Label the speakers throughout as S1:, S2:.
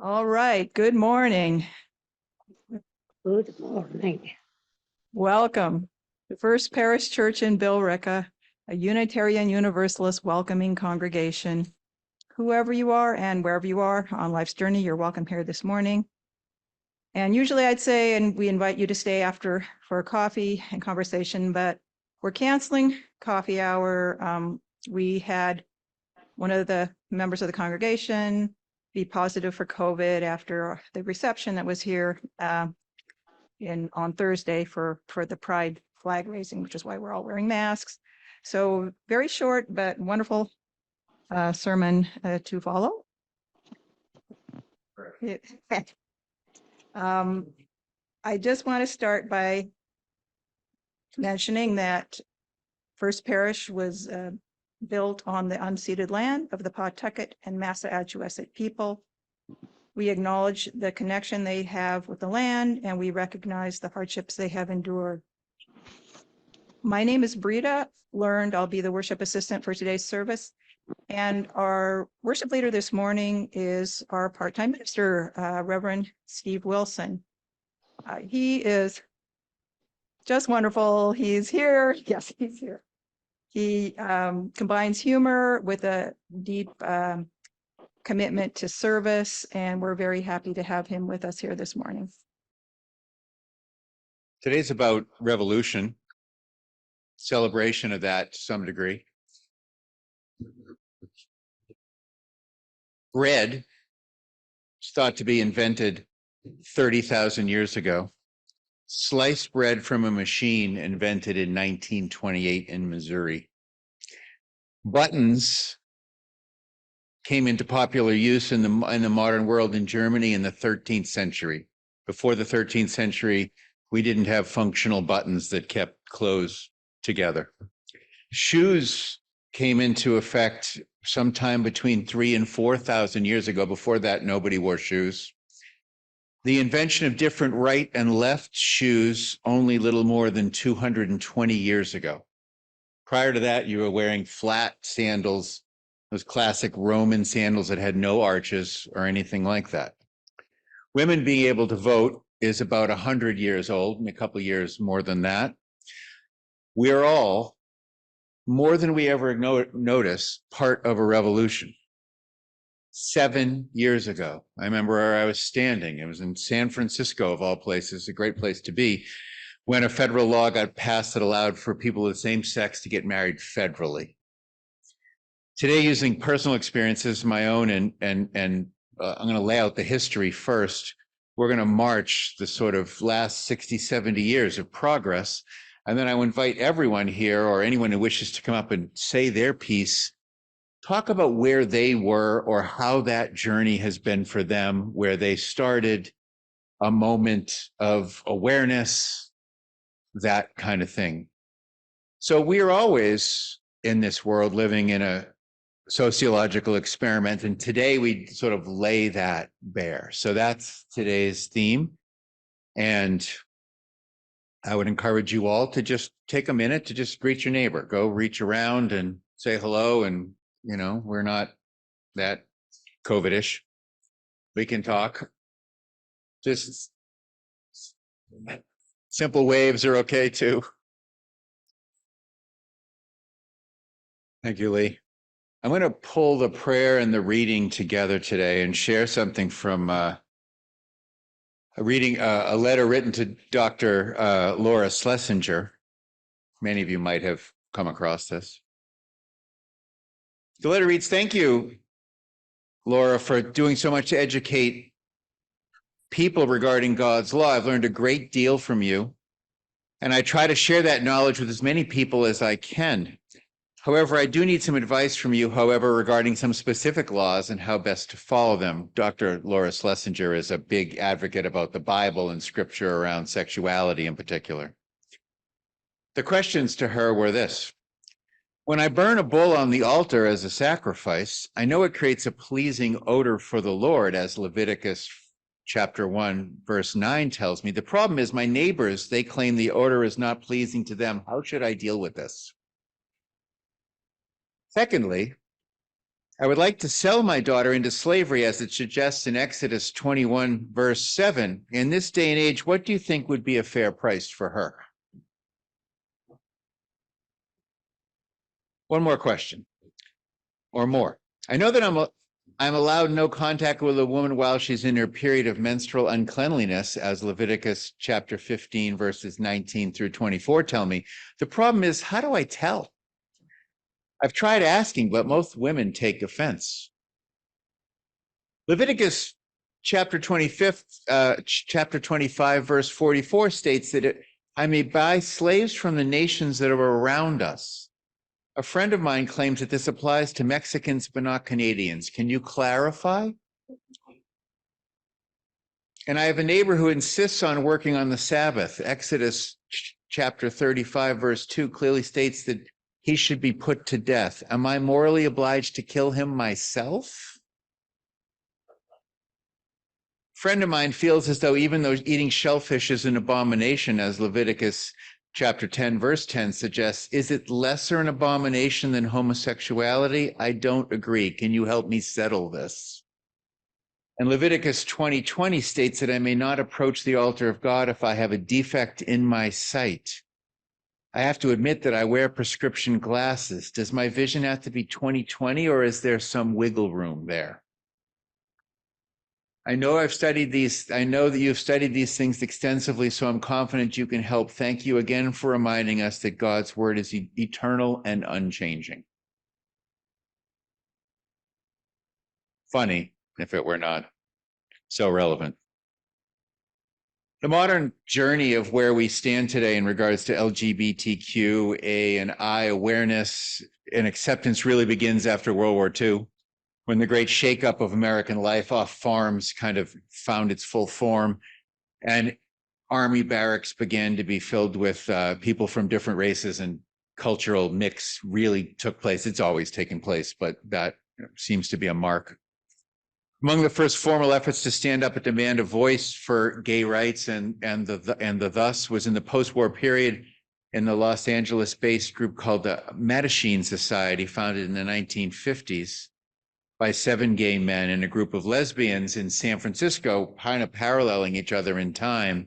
S1: All right, good morning.
S2: Good morning.
S1: Welcome to First Parish Church in Billerica, a Unitarian Universalist welcoming congregation. Whoever you are and wherever you are on life's journey, you're welcome here this morning. And usually I'd say, and we invite you to stay after for a coffee and conversation, but we're canceling coffee hour. We had one of the members of the congregation be positive for COVID after the reception that was here on Thursday for the Pride flag raising, which is why we're all wearing masks. So very short but wonderful sermon to follow. I just want to start by mentioning that First Parish was built on the unceded land of the Pawtucket and Massachusetts people. We acknowledge the connection they have with the land, and we recognize the hardships they have endured. My name is Brita Learned. I'll be the worship assistant for today's service. And our worship leader this morning is our part-time minister, Reverend Steve Wilson. He is just wonderful. He's here. Yes, he's here. He combines humor with a deep commitment to service, and we're very happy to have him with us here this morning.
S3: Today's about revolution, celebration of that to some degree. Bread is thought to be invented 30,000 years ago. Sliced bread from a machine invented in 1928 in Missouri. Buttons came into popular use in the modern world in Germany in the 13th century. Before the 13th century, we didn't have functional buttons that kept clothes together. Shoes came into effect sometime between 3,000 and 4,000 years ago. Before that, nobody wore shoes. The invention of different right and left shoes only little more than 220 years ago. Prior to that, you were wearing flat sandals, those classic Roman sandals that had no arches or anything like that. Women being able to vote is about 100 years old, and a couple of years more than that. We are all, more than we ever notice, part of a revolution. 7 years ago, I remember where I was standing. It was in San Francisco, of all places, a great place to be, when a federal law got passed that allowed for people of the same sex to get married federally. Today, using personal experiences, my own, and I'm going to lay out the history first. We're going to march the sort of last 60, 70 years of progress. And then I will invite everyone here or anyone who wishes to come up and say their piece, talk about where they were or how that journey has been for them, where they started, a moment of awareness, that kind of thing. So we are always in this world living in a sociological experiment, and today we sort of lay that bare. So that's today's theme. And I would encourage you all to just take a minute to just greet your neighbor. Go reach around and say hello. And, you know, we're not that COVID-ish. We can talk. Just simple waves are okay too. Thank you, Lee. I'm going to pull the prayer and the reading together today and share something from a letter written to Dr. Laura Schlesinger. Many of you might have come across this. The letter reads, "Thank you, Laura, for doing so much to educate people regarding God's law. I've learned a great deal from you, and I try to share that knowledge with as many people as I can. However, I do need some advice from you, regarding some specific laws and how best to follow them." Dr. Laura Schlesinger is a big advocate about the Bible and scripture around sexuality in particular. The questions to her were this: when I burn a bull on the altar as a sacrifice, I know it creates a pleasing odor for the Lord, as Leviticus chapter 1, verse 9 tells me. The problem is my neighbors, they claim the odor is not pleasing to them. How should I deal with this? Secondly, I would like to sell my daughter into slavery, as it suggests in Exodus 21, verse 7. In this day and age, what do you think would be a fair price for her? One more question, or more. I know that I'm allowed no contact with a woman while she's in her period of menstrual uncleanliness, as Leviticus chapter 15, verses 19 through 24 tell me. The problem is, how do I tell? I've tried asking, but most women take offense. Leviticus chapter 25, verse 44 states that I may buy slaves from the nations that are around us. A friend of mine claims that this applies to Mexicans, but not Canadians. Can you clarify? And I have a neighbor who insists on working on the Sabbath. Exodus chapter 35, verse 2 clearly states that he should be put to death. Am I morally obliged to kill him myself? Friend of mine feels as though even though eating shellfish is an abomination, as Leviticus chapter 10, verse 10 suggests, is it lesser an abomination than homosexuality? I don't agree. Can you help me settle this? And Leviticus 20:20 states that I may not approach the altar of God if I have a defect in my sight. I have to admit that I wear prescription glasses. Does my vision have to be 20/20, or is there some wiggle room there? I know I've studied these. I know that you've studied these things extensively, so I'm confident you can help. Thank you again for reminding us that God's word is eternal and unchanging. Funny if it were not so relevant. The modern journey of where we stand today in regards to LGBTQ, A and I awareness and acceptance really begins after World War II, when the great shakeup of American life off farms kind of found its full form, and army barracks began to be filled with people from different races, and cultural mix really took place. It's always taken place, but that seems to be a mark. Among the first formal efforts to stand up and demand a voice for gay rights and the thus was in the post-war period in the Los Angeles-based group called the Mattachine Society, founded in the 1950s by 7 gay men and a group of lesbians in San Francisco, kind of paralleling each other in time,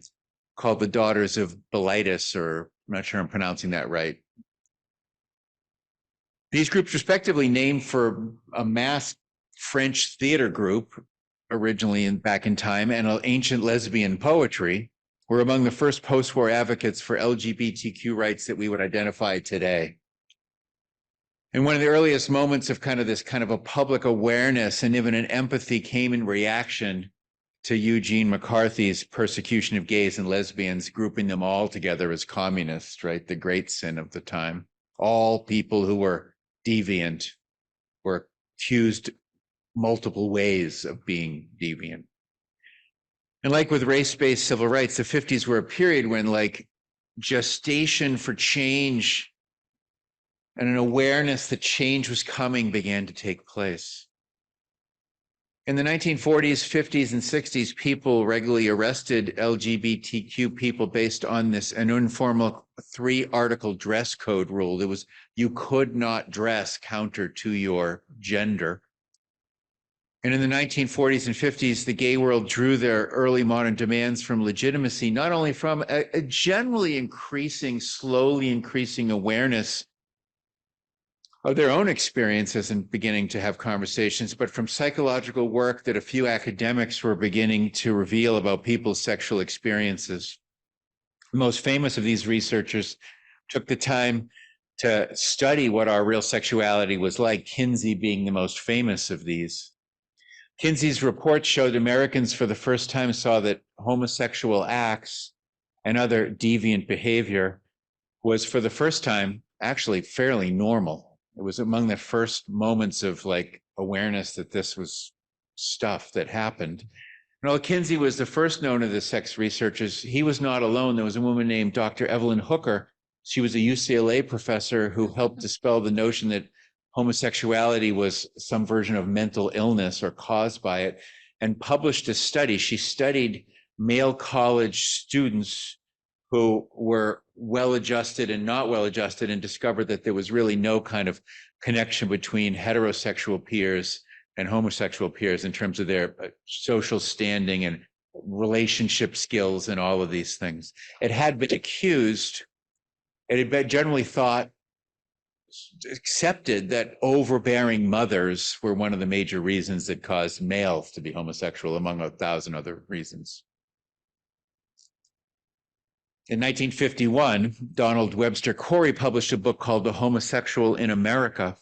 S3: called the Daughters of Bilitis, or I'm not sure I'm pronouncing that right. These groups, respectively named for a masked French theater group, originally back in time, and ancient lesbian poetry, were among the first post-war advocates for LGBTQ rights that we would identify today. And one of the earliest moments of this kind of a public awareness and even an empathy came in reaction to Eugene McCarthy's persecution of gays and lesbians, grouping them all together as communists, right? The great sin of the time. All people who were deviant were accused multiple ways of being deviant. And like with race-based civil rights, the 50s were a period when gestation for change and an awareness that change was coming began to take place. In the 1940s, 50s, and 60s, people regularly arrested LGBTQ people based on an informal 3-article dress code rule. It was, you could not dress counter to your gender. And in the 1940s and 50s, the gay world drew their early modern demands from legitimacy, not only from a generally slowly increasing awareness of their own experiences and beginning to have conversations, but from psychological work that a few academics were beginning to reveal about people's sexual experiences. The most famous of these researchers took the time to study what our real sexuality was like, Kinsey being the most famous of these. Kinsey's report showed Americans for the first time saw that homosexual acts and other deviant behavior was for the first time actually fairly normal. It was among the first moments of awareness that this was stuff that happened. And while Kinsey was the first known of the sex researchers, he was not alone. There was a woman named Dr. Evelyn Hooker. She was a UCLA professor who helped dispel the notion that homosexuality was some version of mental illness or caused by it, and published a study. She studied male college students who were well-adjusted and not well-adjusted, and discovered that there was really no kind of connection between heterosexual peers and homosexual peers in terms of their social standing and relationship skills and all of these things. It had been accused, it had been generally thought, accepted that overbearing mothers were one of the major reasons that caused males to be homosexual, among 1,000 other reasons. In 1951, Donald Webster Corey published a book called The Homosexual in America.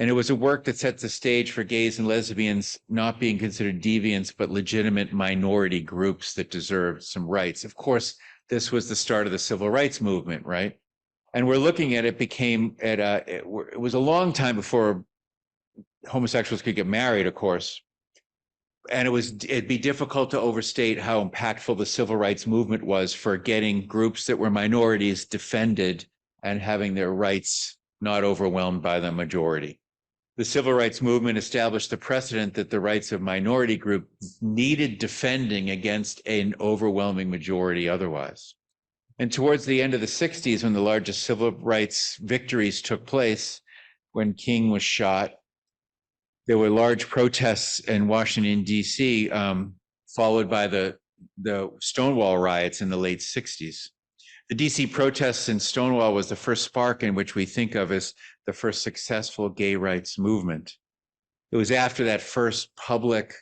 S3: And it was a work that sets the stage for gays and lesbians not being considered deviants, but legitimate minority groups that deserved some rights. Of course, this was the start of the civil rights movement, right? And we're looking at it it was a long time before homosexuals could get married, of course. And it'd be difficult to overstate how impactful the civil rights movement was for getting groups that were minorities defended and having their rights not overwhelmed by the majority. The civil rights movement established the precedent that the rights of minority groups needed defending against an overwhelming majority otherwise. And towards the end of the 60s, when the largest civil rights victories took place, when King was shot, there were large protests in Washington, D.C., followed by the Stonewall riots in the late 60s. The D.C. protests in Stonewall was the first spark in which we think of as the first successful gay rights movement. It was after that first public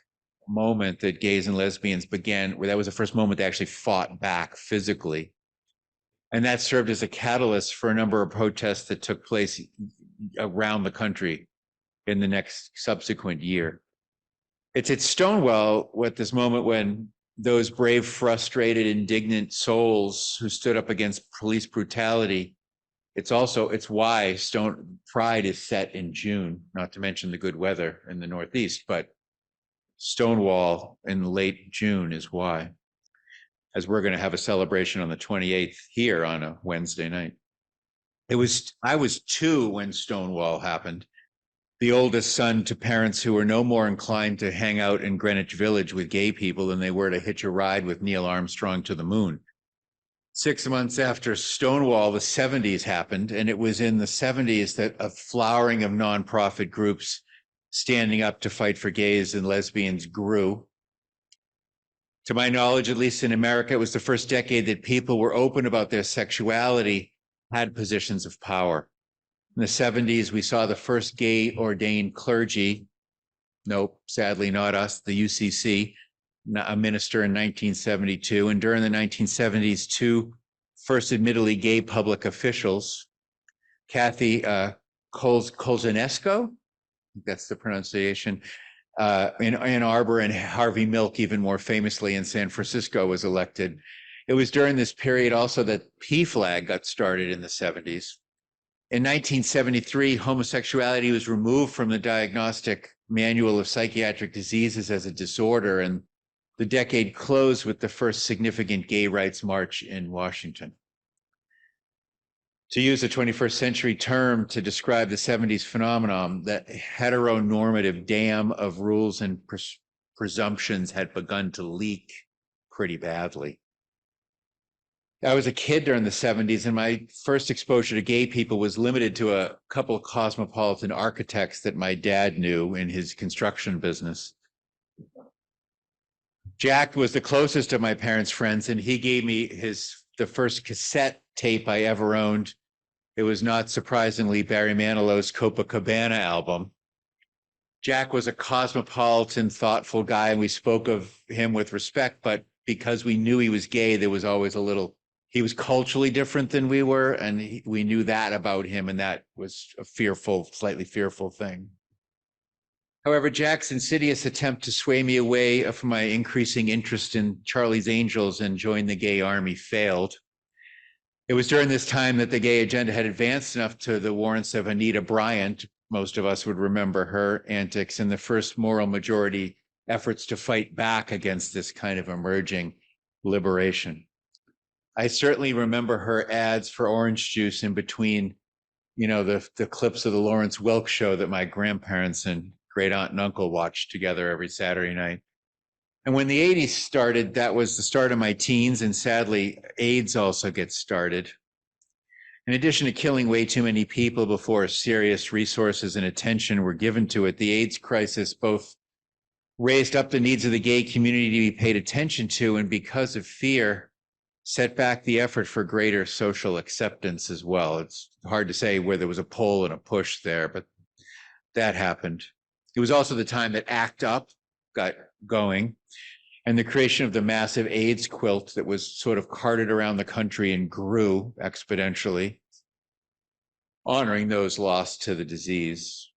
S3: moment that gays and lesbians began, where that was the first moment they actually fought back physically. And that served as a catalyst for a number of protests that took place around the country in the next subsequent year. It's at Stonewall at this moment when those brave, frustrated, indignant souls who stood up against police brutality, it's why Pride is set in June, not to mention the good weather in the Northeast, but Stonewall in late June is why, as we're going to have a celebration on the 28th here on a Wednesday night. I was 2 when Stonewall happened, the oldest son to parents who were no more inclined to hang out in Greenwich Village with gay people than they were to hitch a ride with Neil Armstrong to the moon. 6 months after Stonewall, the 70s happened, and it was in the 70s that a flowering of nonprofit groups standing up to fight for gays and lesbians grew. To my knowledge, at least in America, it was the first decade that people were open about their sexuality, had positions of power. In the 70s, we saw the first gay ordained clergy. Nope, sadly not us, the UCC, a minister in 1972. And during the 1970s, 2 first admittedly gay public officials, Kathy Kolzanesco, that's the pronunciation, in Ann Arbor, and Harvey Milk, even more famously in San Francisco, was elected. It was during this period also that PFLAG got started in the 70s. In 1973, homosexuality was removed from the Diagnostic Manual of Psychiatric Diseases as a disorder, and the decade closed with the first significant gay rights march in Washington. To use a 21st century term to describe the 70s phenomenon, that heteronormative dam of rules and presumptions had begun to leak pretty badly. I was a kid during the 70s, and my first exposure to gay people was limited to a couple of cosmopolitan architects that my dad knew in his construction business. Jack was the closest of my parents' friends, and he gave me the first cassette tape I ever owned. It was not surprisingly Barry Manilow's Copacabana album. Jack was a cosmopolitan, thoughtful guy, and we spoke of him with respect, but because we knew he was gay, there was always he was culturally different than we were, and we knew that about him, and that was a slightly fearful thing. However, Jack's insidious attempt to sway me away from my increasing interest in Charlie's Angels and join the gay army failed. It was during this time that the gay agenda had advanced enough to the warrants of Anita Bryant. Most of us would remember her antics in the first moral majority efforts to fight back against this kind of emerging liberation. I certainly remember her ads for orange juice in between, the clips of the Lawrence Welk show that my grandparents and great aunt and uncle watched together every Saturday night. And when the 80s started, that was the start of my teens, and sadly, AIDS also gets started. In addition to killing way too many people before serious resources and attention were given to it, the AIDS crisis both raised up the needs of the gay community to be paid attention to, and because of fear, set back the effort for greater social acceptance as well. It's hard to say where there was a pull and a push there, but that happened. It was also the time that ACT UP got going, and the creation of the massive AIDS quilt that was sort of carted around the country and grew exponentially, honoring those lost to the disease.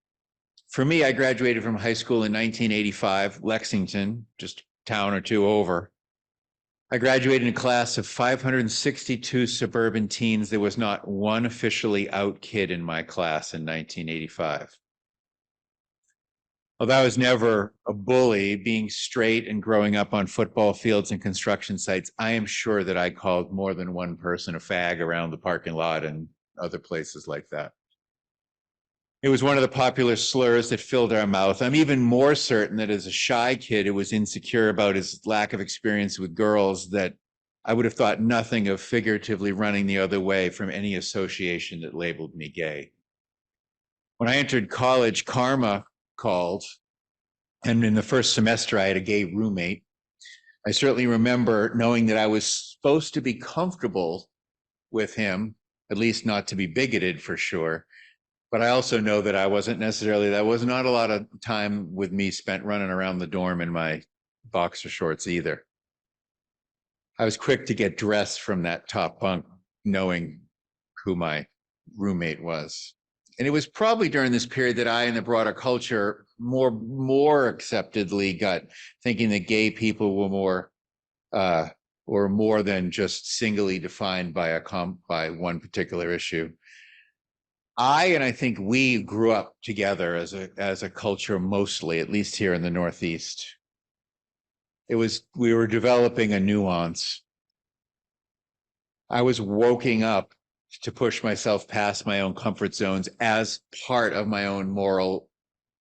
S3: For me, I graduated from high school in 1985, Lexington, just a town or two over. I graduated in a class of 562 suburban teens. There was not one officially out kid in my class in 1985. Although I was never a bully, being straight and growing up on football fields and construction sites, I am sure that I called more than one person a fag around the parking lot and other places like that. It was one of the popular slurs that filled our mouth. I'm even more certain that as a shy kid who was insecure about his lack of experience with girls, that I would have thought nothing of figuratively running the other way from any association that labeled me gay. When I entered college, karma called, and in the first semester I had a gay roommate. I certainly remember knowing that I was supposed to be comfortable with him, at least not to be bigoted for sure. But I also know that I wasn't necessarily, that was not a lot of time with me spent running around the dorm in my boxer shorts either. I was quick to get dressed from that top bunk, knowing who my roommate was. And it was probably during this period that I, in the broader culture, more acceptedly got thinking that gay people were more than just singly defined by by one particular issue. And I think we grew up together as a culture, mostly, at least here in the Northeast. We were developing a nuance. I was woking up to push myself past my own comfort zones as part of my own moral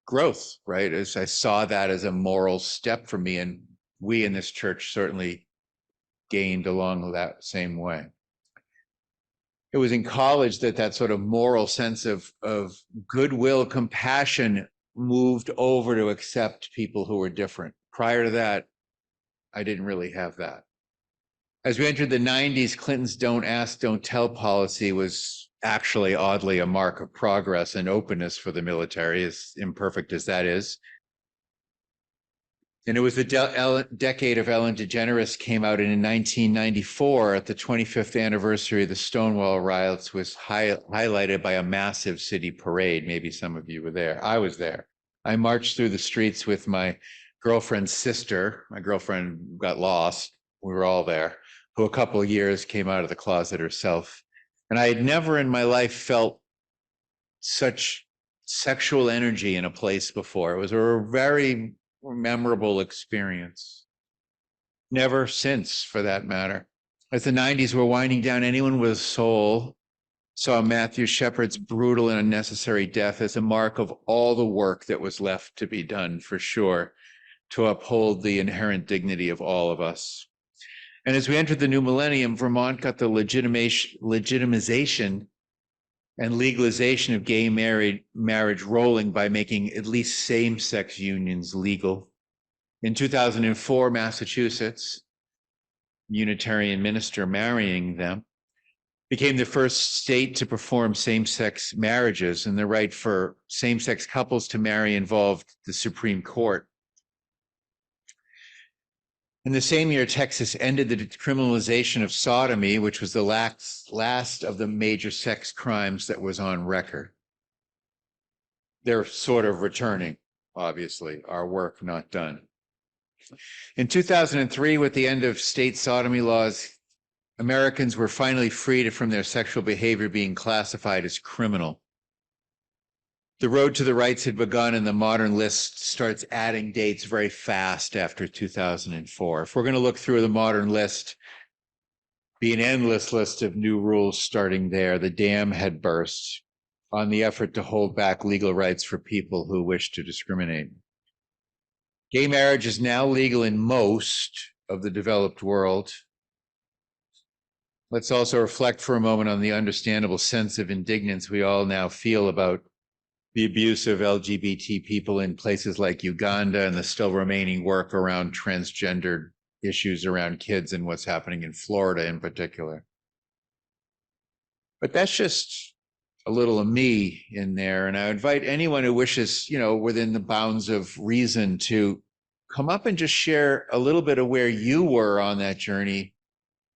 S3: growth, right? As I saw that as a moral step for me, and we in this church certainly gained along that same way. It was in college that sort of moral sense of goodwill, compassion moved over to accept people who were different. Prior to that, I didn't really have that. As we entered the 90s, Clinton's don't ask, don't tell policy was actually oddly a mark of progress and openness for the military, as imperfect as that is. And it was the decade of Ellen DeGeneres came out, and in 1994, at the 25th anniversary of the Stonewall riots, was highlighted by a massive city parade. Maybe some of you were there. I was there. I marched through the streets with my girlfriend's sister. My girlfriend got lost. We were all there, who a couple of years came out of the closet herself. And I had never in my life felt such sexual energy in a place before. It was a very memorable experience. Never since, for that matter. As the 90s were winding down, anyone with a soul saw Matthew Shepard's brutal and unnecessary death as a mark of all the work that was left to be done, for sure, to uphold the inherent dignity of all of us. And as we entered the new millennium, Vermont got the legitimization and legalization of gay marriage rolling by making at least same-sex unions legal. In 2004, Massachusetts, Unitarian minister marrying them, became the first state to perform same-sex marriages, and the right for same-sex couples to marry involved the Supreme Court. In the same year, Texas ended the decriminalization of sodomy, which was the last of the major sex crimes that was on record. They're sort of returning, obviously, our work not done. In 2003, with the end of state sodomy laws, Americans were finally freed from their sexual behavior being classified as criminal. The road to the rights had begun, and the modern list starts adding dates very fast after 2004. If we're going to look through the modern list, be an endless list of new rules starting there. The dam had burst on the effort to hold back legal rights for people who wish to discriminate. Gay marriage is now legal in most of the developed world. Let's also reflect for a moment on the understandable sense of indignance we all now feel about the abuse of LGBT people in places like Uganda and the still remaining work around transgendered issues around kids and what's happening in Florida in particular. But that's just a little of me in there. And I invite anyone who wishes, within the bounds of reason, to come up and just share a little bit of where you were on that journey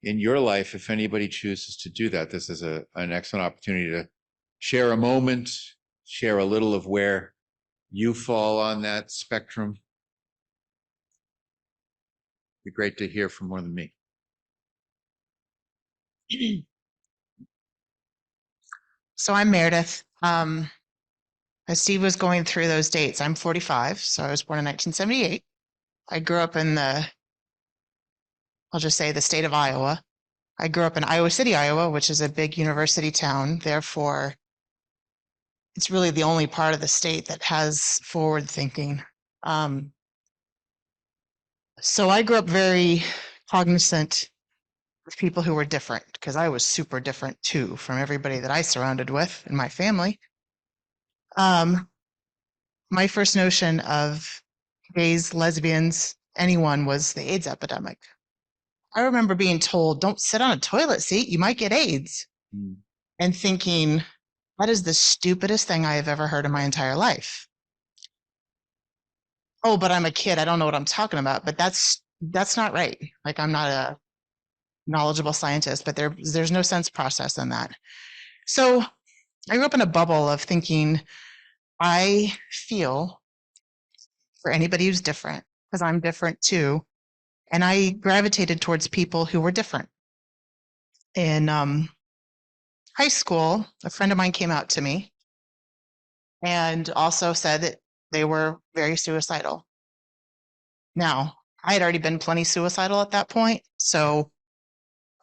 S3: in your life, if anybody chooses to do that. This is an excellent opportunity to share a moment, share a little of where you fall on that spectrum. It'd be great to hear from more than me.
S4: So I'm Meredith. As Steve was going through those dates, I'm 45, so I was born in 1978. I grew up in I'll just say the state of Iowa. I grew up in Iowa City, Iowa, which is a big university town. Therefore, it's really the only part of the state that has forward thinking. So I grew up very cognizant of people who were different, because I was super different too from everybody that I surrounded with in my family. My first notion of gays, lesbians, anyone was the AIDS epidemic. I remember being told, don't sit on a toilet seat, you might get AIDS. And thinking, that is the stupidest thing I have ever heard in my entire life. Oh, but I'm a kid, I don't know what I'm talking about. But that's not right. Like, I'm not a knowledgeable scientist, but there's no sense process in that. So I grew up in a bubble of thinking, I feel for anybody who's different, because I'm different too. And I gravitated towards people who were different. In high school, a friend of mine came out to me and also said that they were very suicidal. Now, I had already been plenty suicidal at that point, so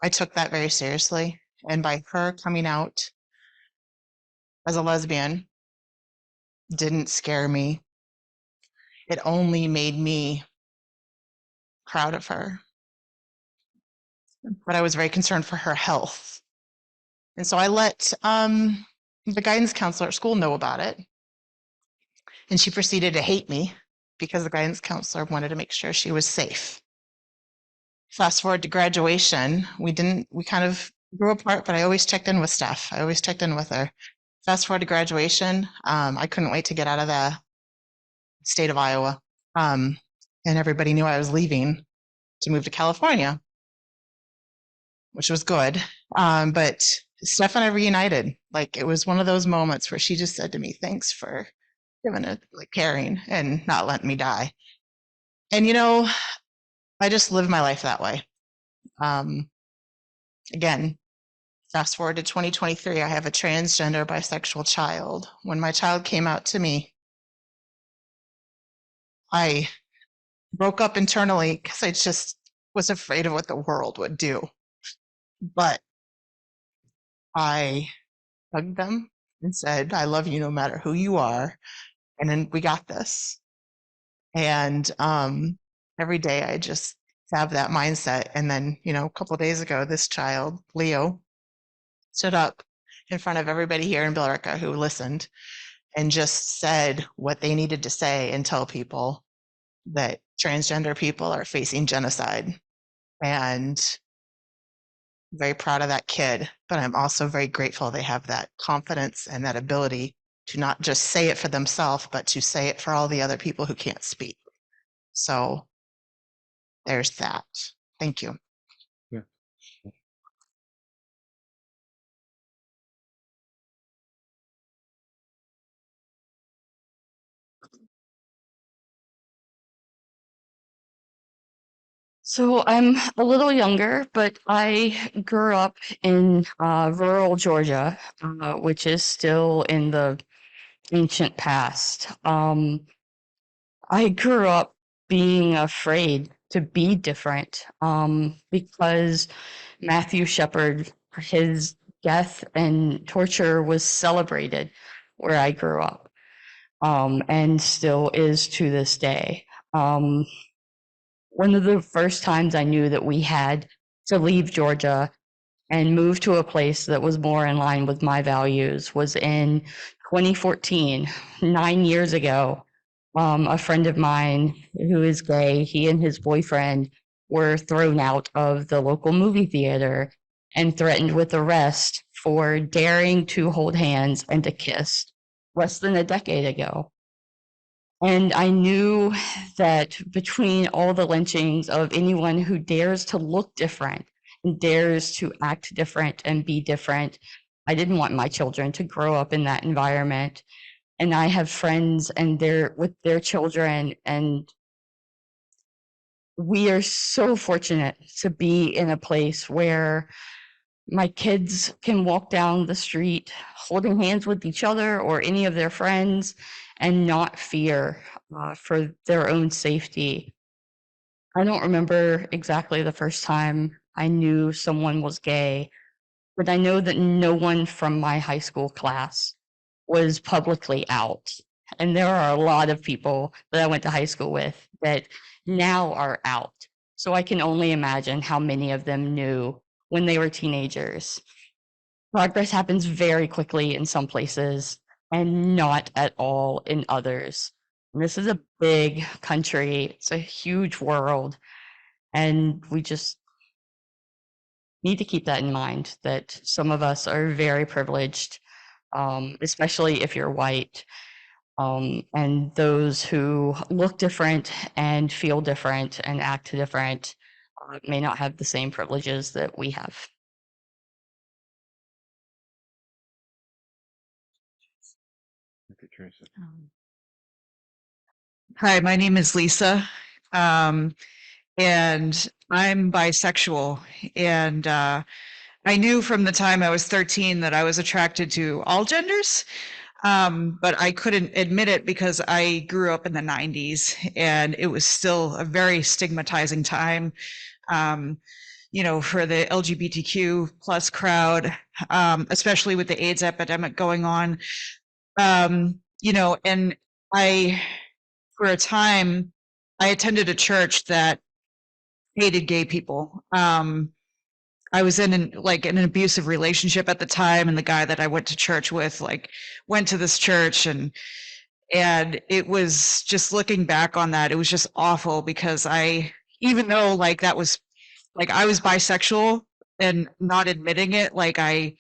S4: I took that very seriously. And by her coming out as a lesbian, didn't scare me. It only made me proud of her. But I was very concerned for her health. And so I let the guidance counselor at school know about it. And she proceeded to hate me because the guidance counselor wanted to make sure she was safe. Fast forward to graduation, we kind of grew apart, but I always checked in with Steph. I always checked in with her. Fast forward to graduation, I couldn't wait to get out of the state of Iowa. And everybody knew I was leaving to move to California, which was good. But Steph and I reunited. Like, it was one of those moments where she just said to me, thanks for giving it, like, caring and not letting me die. And, I just lived my life that way. Again, fast forward to 2023, I have a transgender bisexual child. When my child came out to me, I broke up internally because I just was afraid of what the world would do. But I hugged them and said, I love you no matter who you are. And then we got this. And every day I just have that mindset. And then, a couple of days ago, this child, Leo, stood up in front of everybody here in Billerica who listened and just said what they needed to say and tell people that transgender people are facing genocide. And I'm very proud of that kid, but I'm also very grateful they have that confidence and that ability to not just say it for themselves, but to say it for all the other people who can't speak. So there's that. Thank you.
S3: Yeah.
S5: So I'm a little younger, but I grew up in rural Georgia, which is still in the ancient past. I grew up being afraid to be different because Matthew Shepard, his death and torture was celebrated where I grew up and still is to this day. Um, one of the first times I knew that we had to leave Georgia and move to a place that was more in line with my values was in 2014, 9 years ago. A friend of mine who is gay, he and his boyfriend were thrown out of the local movie theater and threatened with arrest for daring to hold hands and to kiss less than a decade ago. And I knew that between all the lynchings of anyone who dares to look different and dares to act different and be different, I didn't want my children to grow up in that environment. And I have friends and they're with their children, and we are so fortunate to be in a place where my kids can walk down the street holding hands with each other or any of their friends and not fear for their own safety. I don't remember exactly the first time I knew someone was gay, but I know that no one from my high school class was publicly out. And there are a lot of people that I went to high school with that now are out. So I can only imagine how many of them knew when they were teenagers. Progress happens very quickly in some places and not at all in others. And this is a big country, it's a huge world, and we just need to keep that in mind that some of us are very privileged, especially if you're white. And those who look different and feel different and act different may not have the same privileges that we have.
S6: Hi, my name is Lisa, and I'm bisexual. And I knew from the time I was 13 that I was attracted to all genders, but I couldn't admit it because I grew up in the 90s, and it was still a very stigmatizing time, for the LGBTQ plus crowd, especially with the AIDS epidemic going on. And for a time, I attended a church that hated gay people. I was in an abusive relationship at the time, and the guy that I went to church with went to this church, and it was just, looking back on that, it was just awful because even though that was I was bisexual and not admitting it, I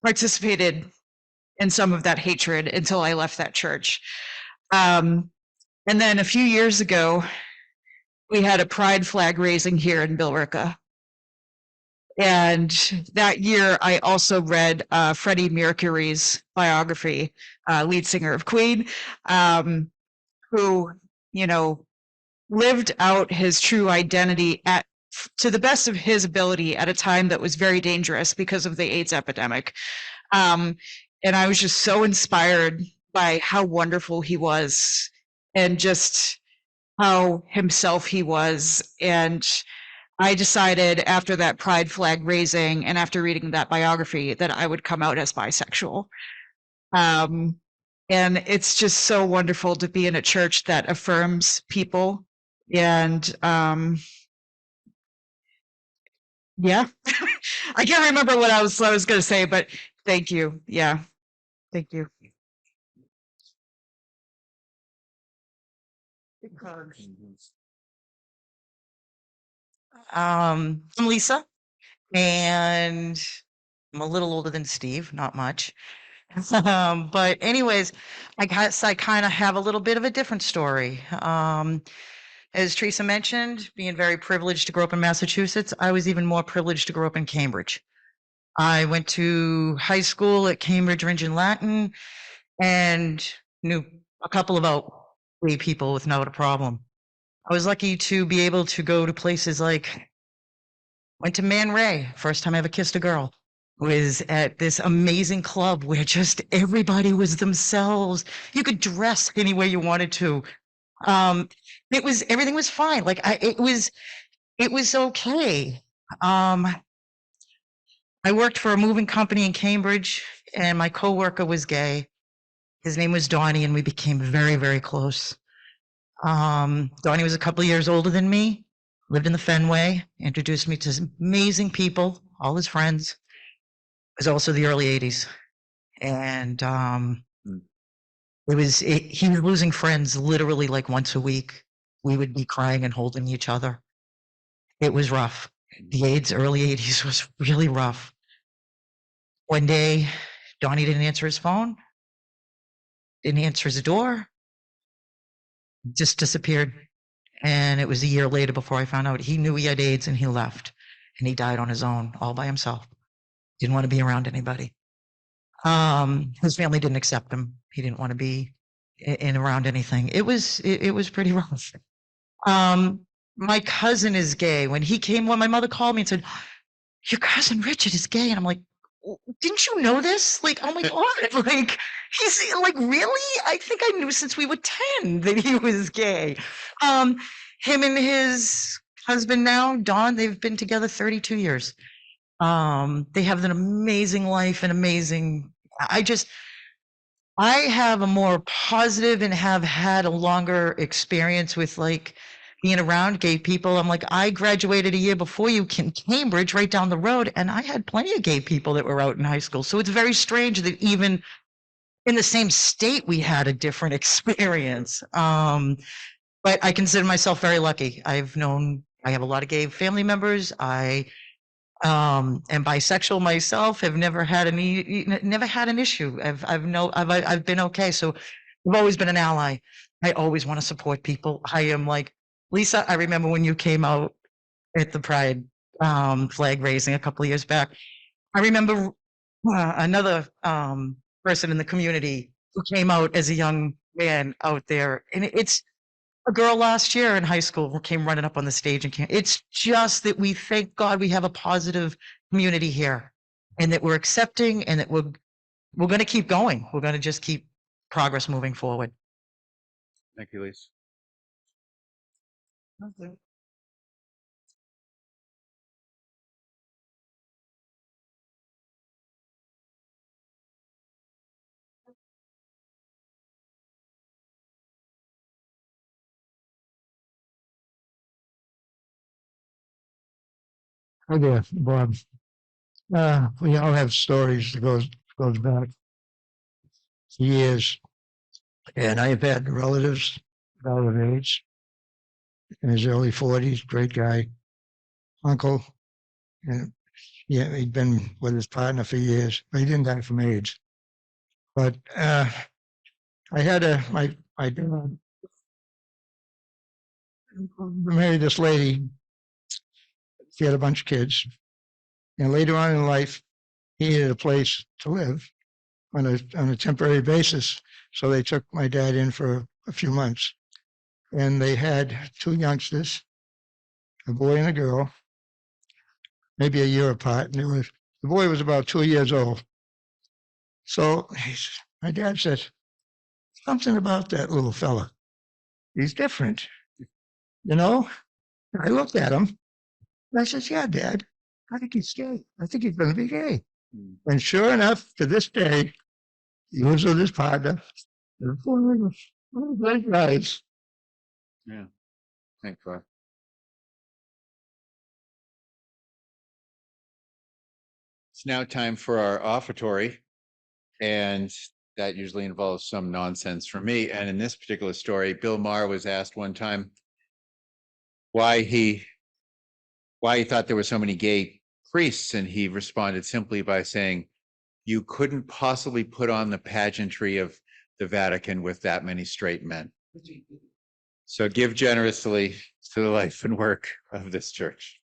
S6: participated in some of that hatred until I left that church. And then a few years ago, we had a pride flag raising here in Billerica. And that year, I also read Freddie Mercury's biography, lead singer of Queen, who, lived out his true identity to the best of his ability at a time that was very dangerous because of the AIDS epidemic. And I was just so inspired by how wonderful he was and just how himself he was. And I decided after that pride flag raising and after reading that biography that I would come out as bisexual. And it's just so wonderful to be in a church that affirms people. And yeah, I can't remember what I was going to say, but thank you. Yeah, thank you.
S7: I'm Lisa, and I'm a little older than Steve, not much. But anyways, I guess I kind of have a little bit of a different story. As Teresa mentioned, being very privileged to grow up in Massachusetts, I was even more privileged to grow up in Cambridge. I went to high school at Cambridge Ringe and Latin and knew a couple of gay people without a problem. I was lucky to be able to go to places like, went to Man Ray, first time I ever kissed a girl, was at this amazing club where just everybody was themselves. You could dress any way you wanted to. Everything was fine. It was okay. I worked for a moving company in Cambridge, and my coworker was gay. His name was Donnie, and we became very, very close. Donnie was a couple of years older than me, lived in the Fenway, introduced me to some amazing people, all his friends. It was also the early 80s. And he was losing friends literally like once a week. We would be crying and holding each other. It was rough. The AIDS early 80s was really rough. One day, Donnie didn't answer his phone, didn't answer his door, just disappeared. And it was a year later before I found out he knew he had AIDS and he left. And he died on his own, all by himself. Didn't want to be around anybody. His family didn't accept him. He didn't want to be in around anything. It was pretty rough. My cousin is gay. When my mother called me and said, "Your cousin Richard is gay," and I'm like, "Didn't you know this?" Like, oh my God, like he's like, really? I think I knew since we were 10 that he was gay. Him and his husband now, Dawn, they've been together 32 years. They have an amazing life and amazing. I have a more positive and have had a longer experience with like being around gay people. I'm like, I graduated a year before you in Cambridge, right down the road, and I had plenty of gay people that were out in high school. So it's very strange that even in the same state, we had a different experience. But I consider myself very lucky. I have a lot of gay family members. I am bisexual myself, have never had an issue. I've been okay. So I've always been an ally. I always want to support people. I am like, Lisa, I remember when you came out at the Pride flag raising a couple of years back. I remember another person in the community who came out as a young man out there. And it's a girl last year in high school who came running up on the stage and it's just that we thank God we have a positive community here and that we're accepting and that we're going to keep going. We're going to just keep progress moving forward.
S3: Thank you, Lisa.
S8: Hi there, Bob. We all have stories that goes back years, and I have had relatives about of age in his early 40s, great guy, uncle, and yeah, he'd been with his partner for years, but he didn't die from AIDS. But I had my dad married this lady. She had a bunch of kids, and later on in life, he needed a place to live on a temporary basis. So they took my dad in for a few months, and they had two youngsters, a boy and a girl, maybe a year apart. And the boy was about 2 years old. So my dad said, "Something about that little fella. He's different, you know?" And I looked at him and I said, "Yeah, Dad, I think he's gay. I think he's going to be gay." And sure enough, to this day, he lives with his partner. They're great guys.
S3: Yeah. Thanks, Bob. It's now time for our offertory, and that usually involves some nonsense from me. And in this particular story, Bill Maher was asked one time why he thought there were so many gay priests, and he responded simply by saying, "You couldn't possibly put on the pageantry of the Vatican with that many straight men." So give generously to the life and work of this church.